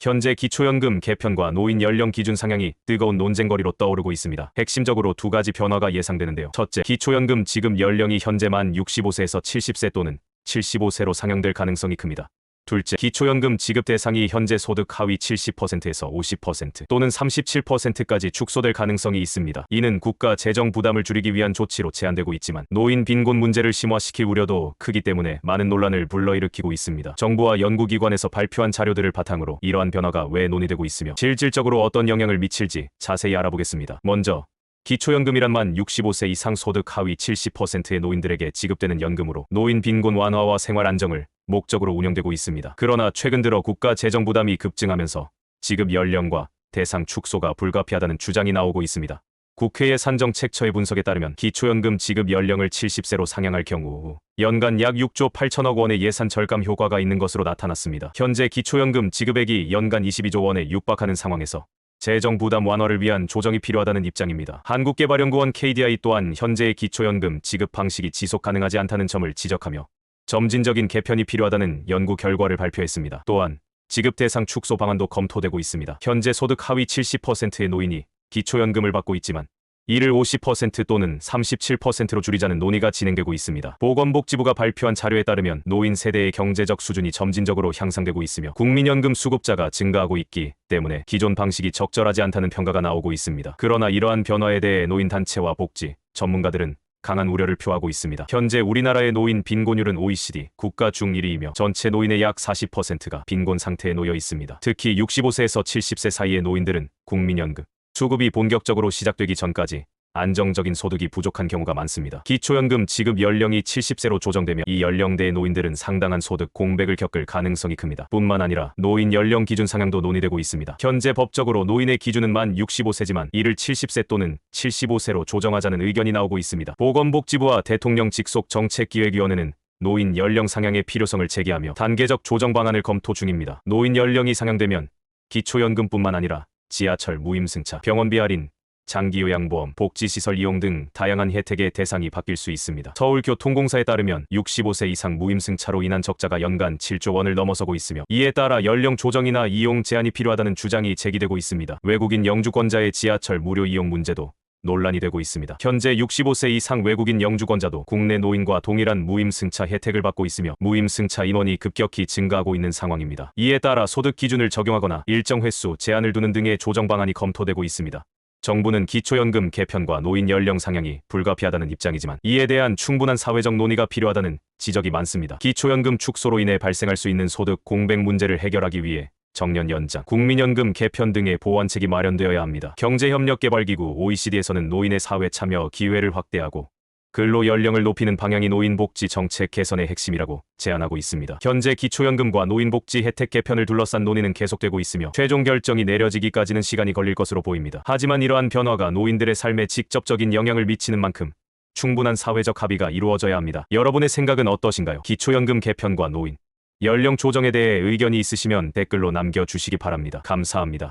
현재 기초연금 개편과 노인 연령 기준 상향이 뜨거운 논쟁거리로 떠오르고 있습니다. 핵심적으로 두 가지 변화가 예상되는데요. 첫째, 기초연금 지급 연령이 현재 만 65세에서 70세 또는 75세로 상향될 가능성이 큽니다. 둘째, 기초연금 지급 대상이 현재 소득 하위 70%에서 50% 또는 37%까지 축소될 가능성이 있습니다. 이는 국가 재정 부담을 줄이기 위한 조치로 제한되고 있지만 노인 빈곤 문제를 심화시킬 우려도 크기 때문에 많은 논란을 불러일으키고 있습니다. 정부와 연구기관에서 발표한 자료들을 바탕으로 이러한 변화가 왜 논의되고 있으며 실질적으로 어떤 영향을 미칠지 자세히 알아보겠습니다. 먼저 기초연금이란 만 65세 이상 소득 하위 70%의 노인들에게 지급되는 연금으로 노인 빈곤 완화와 생활 안정을 목적으로 운영되고 있습니다. 그러나 최근 들어 국가 재정 부담이 급증하면서 지급 연령과 대상 축소가 불가피하다는 주장이 나오고 있습니다. 국회 예산정책처의 분석에 따르면 기초연금 지급 연령을 70세로 상향할 경우 연간 약 6조 8천억 원의 예산 절감 효과가 있는 것으로 나타났습니다. 현재 기초연금 지급액이 연간 22조 원에 육박하는 상황에서 재정 부담 완화를 위한 조정이 필요하다는 입장입니다. 한국개발연구원 KDI 또한 현재의 기초연금 지급 방식이 지속 가능하지 않다는 점을 지적하며 점진적인 개편이 필요하다는 연구 결과를 발표했습니다. 또한 지급 대상 축소 방안도 검토되고 있습니다. 현재 소득 하위 70%의 노인이 기초연금을 받고 있지만 이를 50% 또는 37%로 줄이자는 논의가 진행되고 있습니다. 보건복지부가 발표한 자료에 따르면 노인 세대의 경제적 수준이 점진적으로 향상되고 있으며 국민연금 수급자가 증가하고 있기 때문에 기존 방식이 적절하지 않다는 평가가 나오고 있습니다. 그러나 이러한 변화에 대해 노인단체와 복지 전문가들은 강한 우려를 표하고 있습니다. 현재 우리나라의 노인 빈곤율은 OECD 국가 중 1위이며 전체 노인의 약 40%가 빈곤 상태에 놓여 있습니다. 특히 65세에서 70세 사이의 노인들은 국민연금 수급이 본격적으로 시작되기 전까지 안정적인 소득이 부족한 경우가 많습니다. 기초연금 지급 연령이 70세로 조정되며 이 연령대의 노인들은 상당한 소득 공백을 겪을 가능성이 큽니다. 뿐만 아니라 노인 연령 기준 상향도 논의되고 있습니다. 현재 법적으로 노인의 기준은 만 65세지만 이를 70세 또는 75세로 조정하자는 의견이 나오고 있습니다. 보건복지부와 대통령 직속 정책기획위원회는 노인 연령 상향의 필요성을 제기하며 단계적 조정 방안을 검토 중입니다. 노인 연령이 상향되면 기초연금뿐만 아니라 지하철 무임승차, 병원비 할인, 장기요양보험, 복지시설 이용 등 다양한 혜택의 대상이 바뀔 수 있습니다. 서울교통공사에 따르면 65세 이상 무임승차로 인한 적자가 연간 7조 원을 넘어서고 있으며 이에 따라 연령 조정이나 이용 제한이 필요하다는 주장이 제기되고 있습니다. 외국인 영주권자의 지하철 무료 이용 문제도 논란이 되고 있습니다. 현재 65세 이상 외국인 영주권자도 국내 노인과 동일한 무임승차 혜택을 받고 있으며 무임승차 인원이 급격히 증가하고 있는 상황입니다. 이에 따라 소득 기준을 적용하거나 일정 횟수 제한을 두는 등의 조정 방안이 검토되고 있습니다. 정부는 기초연금 개편과 노인 연령 상향이 불가피하다는 입장이지만 이에 대한 충분한 사회적 논의가 필요하다는 지적이 많습니다. 기초연금 축소로 인해 발생할 수 있는 소득 공백 문제를 해결하기 위해 정년 연장, 국민연금 개편 등의 보완책이 마련되어야 합니다. 경제협력개발기구 OECD에서는 노인의 사회 참여 기회를 확대하고 근로 연령을 높이는 방향이 노인복지 정책 개선의 핵심이라고 제안하고 있습니다. 현재 기초연금과 노인복지 혜택 개편을 둘러싼 논의는 계속되고 있으며 최종 결정이 내려지기까지는 시간이 걸릴 것으로 보입니다. 하지만 이러한 변화가 노인들의 삶에 직접적인 영향을 미치는 만큼 충분한 사회적 합의가 이루어져야 합니다. 여러분의 생각은 어떠신가요? 기초연금 개편과 노인 연령 조정에 대해 의견이 있으시면 댓글로 남겨주시기 바랍니다. 감사합니다.